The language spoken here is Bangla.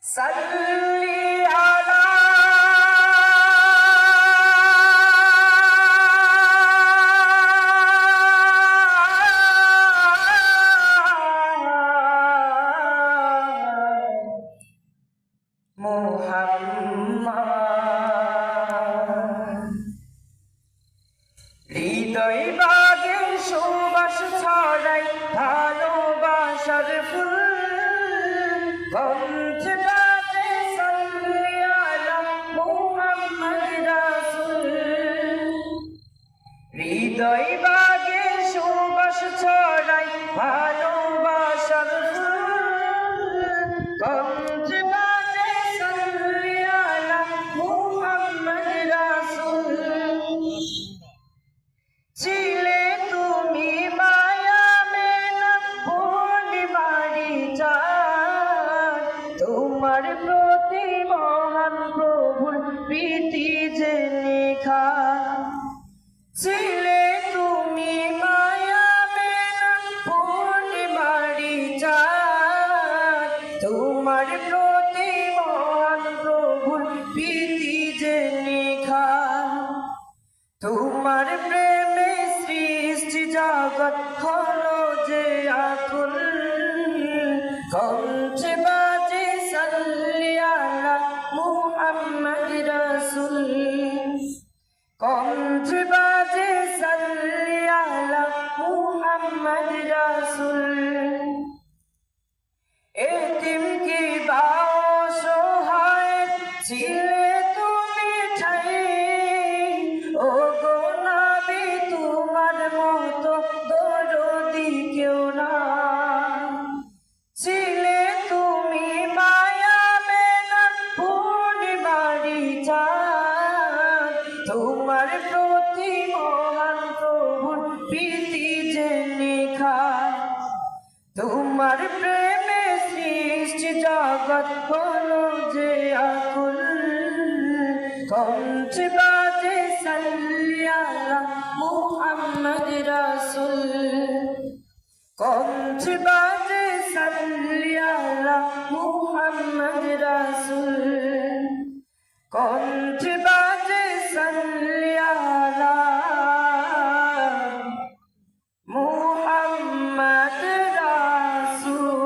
सल्ली अला মুহাম্মদ। হৃদয় বাগে সুবাস ছড়াই ভালোবাসার ফুল, কণ্ঠে বাজে সাল্লি আলা মুহাম্মদ রাসূল। হৃদয় বাগে সুবাস ছড়াই ভালোবাসার ফুল, কণ্ঠে বাজে সাল্লি আলা মুহাম্মদ রাসূল। ছিলে তুমি মায়া মেনা পূর্ণিমারি চাঁদ, তোমার প্রতি মহান প্রভুর প্রীতি যে লেখা। ছিলে তুমি মায়া মেনা পূর্ণিমারি চাঁদ, তোমার প্রতি মহান প্রভুর প্রীতি যে লেখা। তোমার প্রেমে সৃষ্টি জগৎ হলো যে আকুল, কণ্ঠে বাজে সাল্লি আলা মুহাম্মদ রাসূল। কণ্ঠে বাজে সাল্লি আলা মুহাম্মদ রাসূল। এতিমকে অসহায় ছিলে তুমি ঠাই, ও গো নবী তোমার মতো দরদি কেউ না। ছিলে তুমি মায়া মেনা পূর্ণিমারি চাঁদ, তোমার প্রতি মহান প্রভুর প্রীতি যে লেখা। তোমার প্রেমে সৃষ্টি জগৎ হলো যে আকুল, কণ্ঠে বাজে সাল্লি আলা মুহাম্মদ রাসূল। কণ্ঠে বাজে সাল্লি আলা মুহাম্মদ রাসূল। কণ্ঠে বাজে সাল্লি আলা মুহাম্মদ রাসূল।